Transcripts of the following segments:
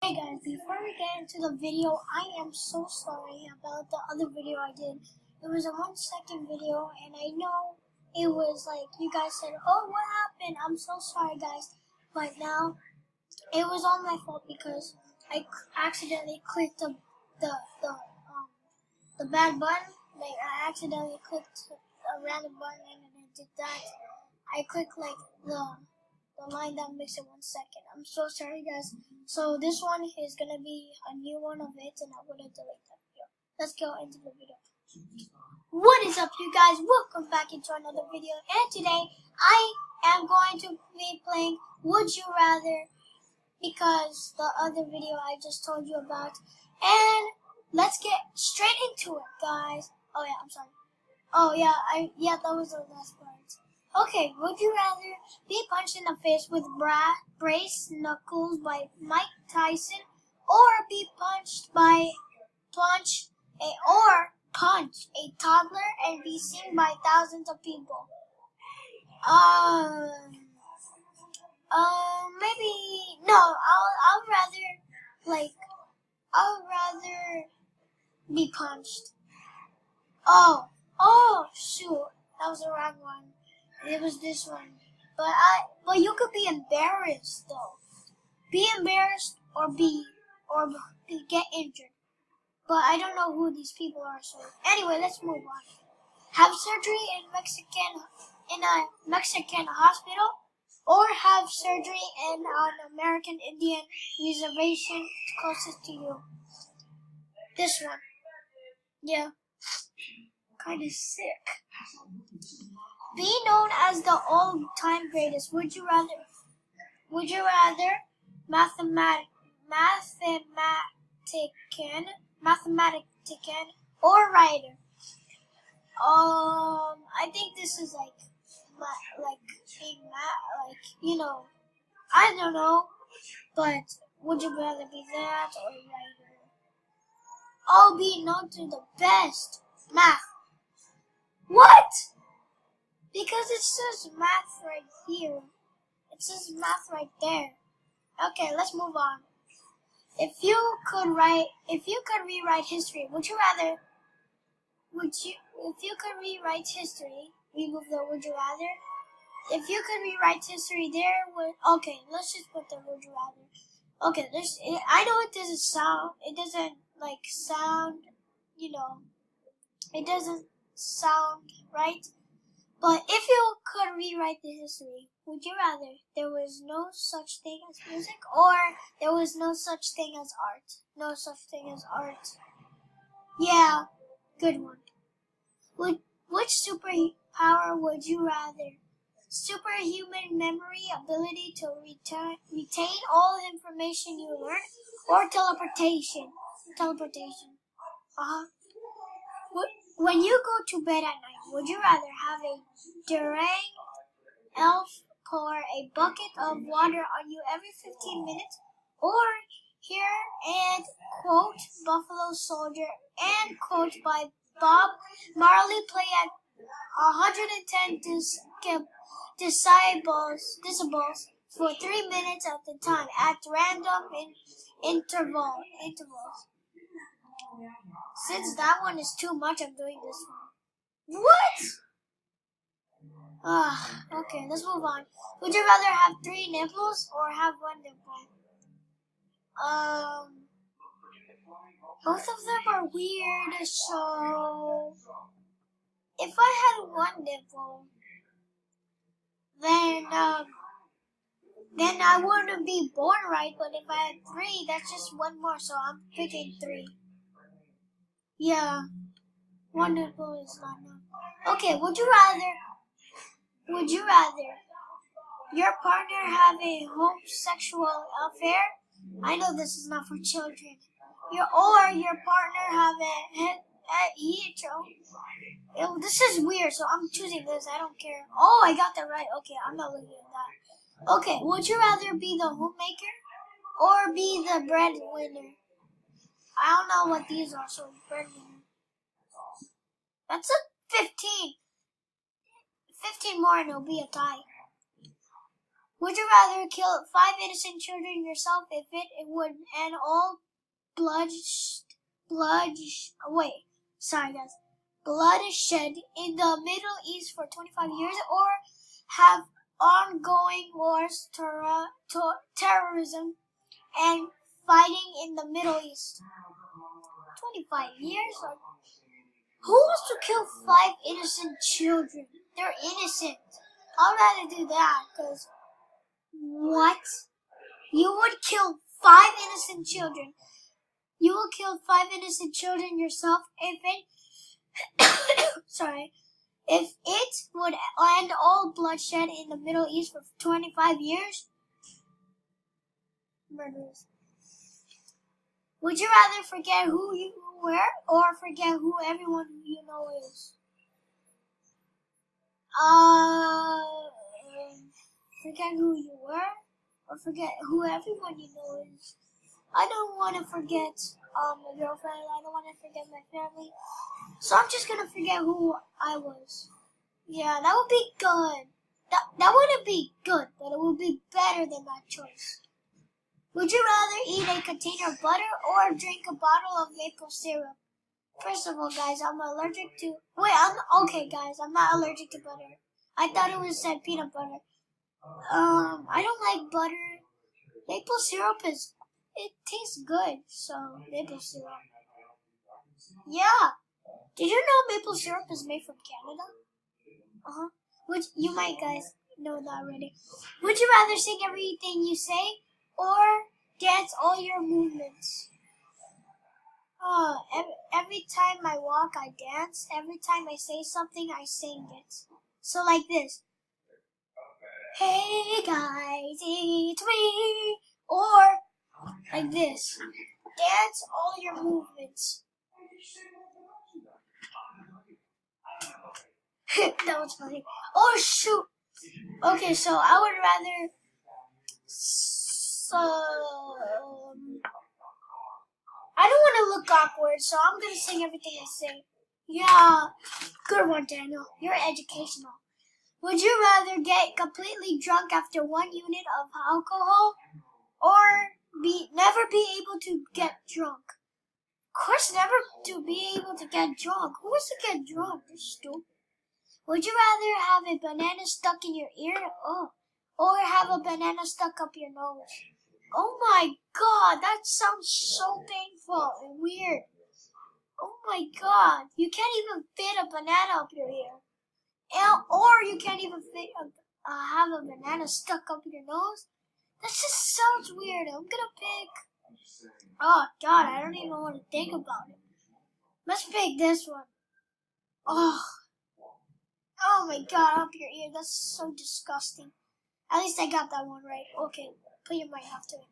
Hey guys, before we get into the video, I am so sorry about the other video I did. It was a 1 second video and I know it was like you guys said, oh, what happened? I'm so sorry guys. But now it was all my fault because I accidentally clicked the bad button. Like I accidentally clicked a random button and then it did that. I clicked like the line that makes it 1 second. I'm so sorry guys. So this one is gonna be a new one of it and I'm gonna delete that video. Let's go into the video. What is up you guys? Welcome back into another video and today I am going to be playing Would You Rather because the other video I just told you about. And let's get straight into it guys. Oh yeah, I'm sorry. Oh yeah, that was the last part. Okay, would you rather be punched in the face with brace knuckles by Mike Tyson, or be punch a toddler and be seen by thousands of people? Maybe no. I'll rather be punched. Oh, shoot, that was the wrong one. It was this one. But you could be embarrassed though. Be embarrassed or get injured. But I don't know who these people are, so anyway, let's move on. Have surgery in a Mexican hospital, or have surgery in an American Indian reservation closest to you. This one. Yeah. Kinda sick. Be known as the all-time greatest. Would you rather mathematician or writer? I think this is like being I don't know, but would you rather be that or writer? Oh, be known to the best. Math. What? Because it says math right here. It says math right there. Okay, let's move on. If you could rewrite history, remove the would you rather. If you could rewrite history, okay, let's just put the would you rather. Okay, I know it doesn't sound, it doesn't sound right. But if you could rewrite the history, would you rather there was no such thing as music or there was no such thing as art? No such thing as art. Yeah, good one. Which superpower would you rather? Superhuman memory, ability to retain all information you learn, or teleportation? Teleportation. When you go to bed at night, would you rather have a Durang elf pour a bucket of water on you every 15 minutes, or hear and quote Buffalo Soldier and quote by Bob Marley play at 110 decibels for 3 minutes at a time at random intervals? Since that one is too much, I'm doing this one. What? Okay, let's move on. Would you rather have 3 nipples or have 1 nipple? Both of them are weird, so if I had 1 nipple, then I wouldn't be born right, but if I had 3, that's just 1 more, so I'm picking 3. Yeah, 1 nipple is not enough. Okay, would you rather your partner have a homosexual affair? I know this is not for children. Your partner have a hetero. This is weird, so I'm choosing this. I don't care. Oh, I got that right. Okay, I'm not looking at that. Okay, would you rather be the homemaker or be the breadwinner? I don't know what these are, so breadwinner. That's a 15. 15 more and it'll be a tie. Would you rather kill 5 innocent children yourself if it would end all bloodshed in the Middle East for 25 years, or have ongoing wars, terrorism, and fighting in the Middle East? 25 years? Who wants to kill 5 innocent children? They're innocent. I'd rather do that, because what? You would kill 5 innocent children. You will kill 5 innocent children yourself if it if it would end all bloodshed in the Middle East for 25 years? Murderers. Would you rather forget who you were or forget who everyone you know is? Forget who you were or forget who everyone you know is? I don't want to forget my girlfriend. I don't want to forget my family. So I'm just going to forget who I was. Yeah, that would be good. That wouldn't be good, but it would be better than that choice. Would you rather eat a container of butter or drink a bottle of maple syrup? First of all, guys, I'm allergic to... Okay, guys, I'm not allergic to butter. I thought it was said peanut butter. I don't like butter. Maple syrup it tastes good, so maple syrup. Yeah. Did you know maple syrup is made from Canada? Which you might guys know that already. Would you rather sing everything you say or dance all your movements? Every time I walk, I dance. Every time I say something, I sing it. So like this. Hey guys, it's me. Or like this. Dance all your movements. That was funny. Oh shoot. Okay, so I would rather I don't want to look awkward, so I'm going to sing everything I say. Yeah, good one, Daniel. You're educational. Would you rather get completely drunk after 1 unit of alcohol or never be able to get drunk? Of course, never to be able to get drunk. Who wants to get drunk? You're stupid. Would you rather have a banana stuck in your ear or have a banana stuck up your nose? Oh my god, that sounds so painful and weird. Oh my god, you can't even fit a banana up your ear. Or you can't even fit have a banana stuck up your nose. That just sounds weird. I'm gonna pick... Oh god, I don't even want to think about it. Let's pick this one. Oh my god, up your ear. That's so disgusting. At least I got that one right. Okay, put your mic after it.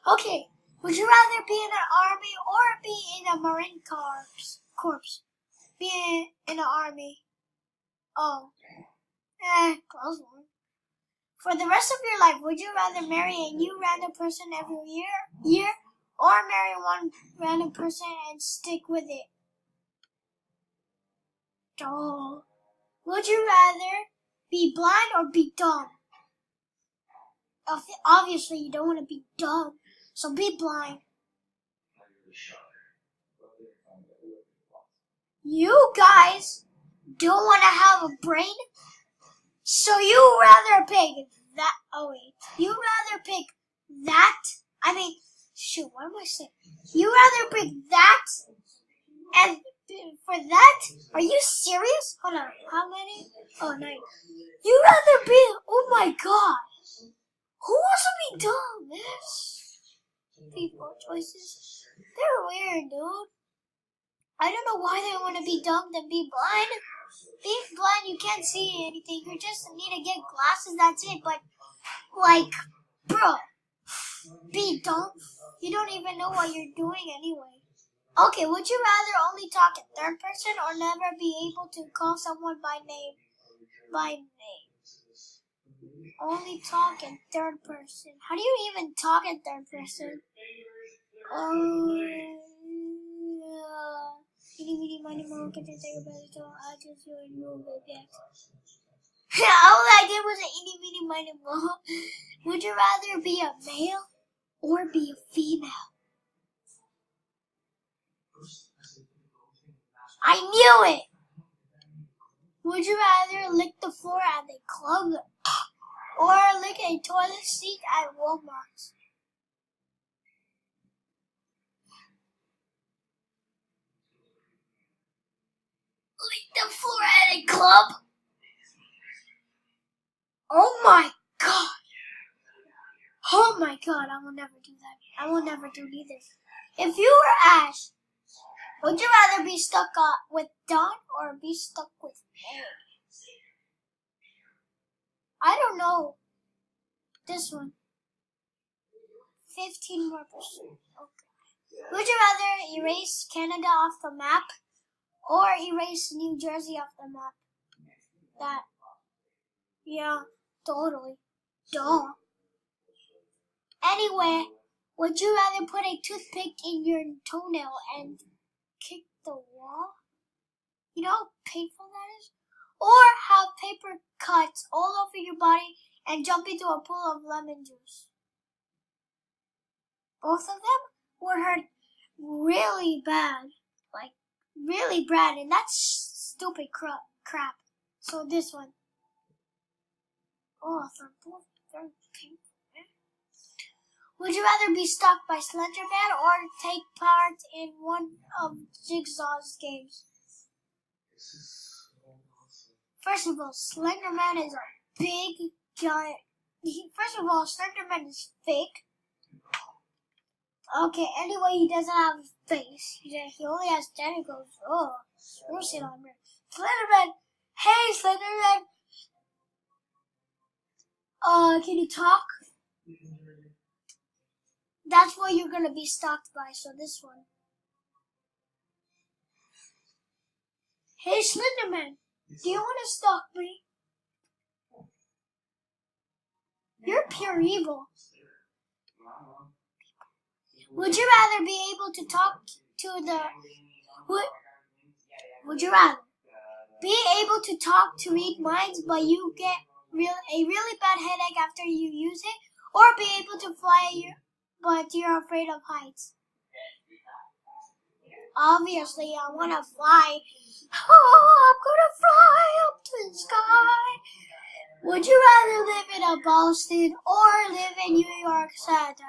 Okay, would you rather be in an army or be in a Marine Corps? Be in an army. Close one. For the rest of your life, would you rather marry a new random person every year or marry one random person and stick with it? Oh. Would you rather be blind or be dumb? Obviously, you don't want to be dumb, so be blind. You guys don't want to have a brain, so you rather pick that. Oh wait, you rather pick that. Shoot, what am I saying? You rather pick that, and for that, are you serious? Hold on, how many? Oh, 9. You rather be? Oh my god, who wants to be dumb? People choices. They're weird, dude. I don't know why they want to be dumb than be blind. Being blind, you can't see anything. You just need to get glasses, that's it. But, bro, be dumb. You don't even know what you're doing anyway. Okay, would you rather only talk in third person or never be able to call someone by name? Only talk in third person. How do you even talk in third person? All I did was an eeny, meeny, miny, moe. Would you rather be a male or be a female? I knew it! Would you rather lick the floor at a club or lick a toilet seat at Walmart? Lick the floor at a club? Oh my god! Oh my god, I will never do that. I will never do either. If you were Ash, would you rather be stuck with Dawn or be stuck with Mary? I don't know. This one. 15 more percent. Okay. Would you rather erase Canada off the map or erase New Jersey off the map? That. Yeah, totally. Duh. Anyway, would you rather put a toothpick in your toenail and kick the wall? You know how painful that is? Or have paper cuts all over your body and jump into a pool of lemon juice? Both of them would hurt really bad. Like, really bad. And that's stupid crap. So this one. Oh, they're both very painful. Would you rather be stalked by Slender Man or take part in one of Jigsaw's games? First of all, Slender Man is a big, giant... First of all, Slender Man is fake. Okay, anyway, he doesn't have a face. He only has tentacles. Oh, seriously, Slender Man. Hey, Slender Man. Can you talk? That's what you're gonna be stalked by, so this one. Hey, Slenderman, do you want to stalk me? You're pure evil. Would you rather be able to talk to the... Would you rather be able to talk to read minds, but you get a really bad headache after you use it, or be able to fly but you're afraid of heights? Obviously, I want to fly. Oh, I'm going to fly up to the sky. Would you rather live in a Boston or live in New York City?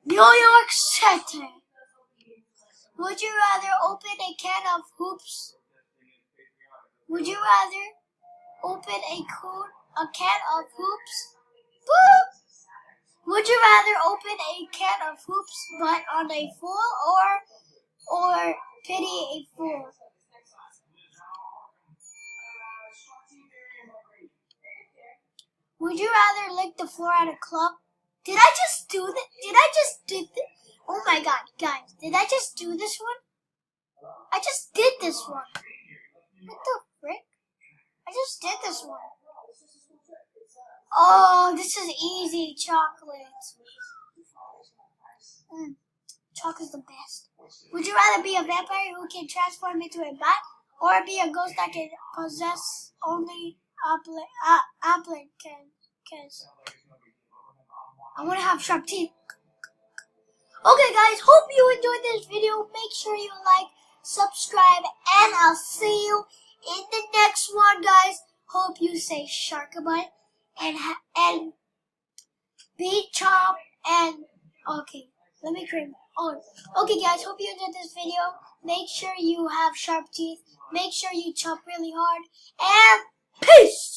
New York City. Would you rather open a can of hoops? Would you rather open a can of hoops? Boop! Would you rather open a can of hoops but on a fool or pity a fool? Would you rather lick the floor at a club? Did I just do that? Oh my god, guys, did I just do this one? I just did this one. What the frick? I just did this one. Oh, this is easy, chocolate. Chocolate's the best. Would you rather be a vampire who can transform into a bat, or be a ghost that can possess only applicants? I want to have sharp teeth. Okay, guys, hope you enjoyed this video. Make sure you like, subscribe, and I'll see you in the next one, guys. Hope you say Sharkabite and be chop and okay. Let me create. Oh, okay, guys. Hope you enjoyed this video. Make sure you have sharp teeth. Make sure you chop really hard. And peace.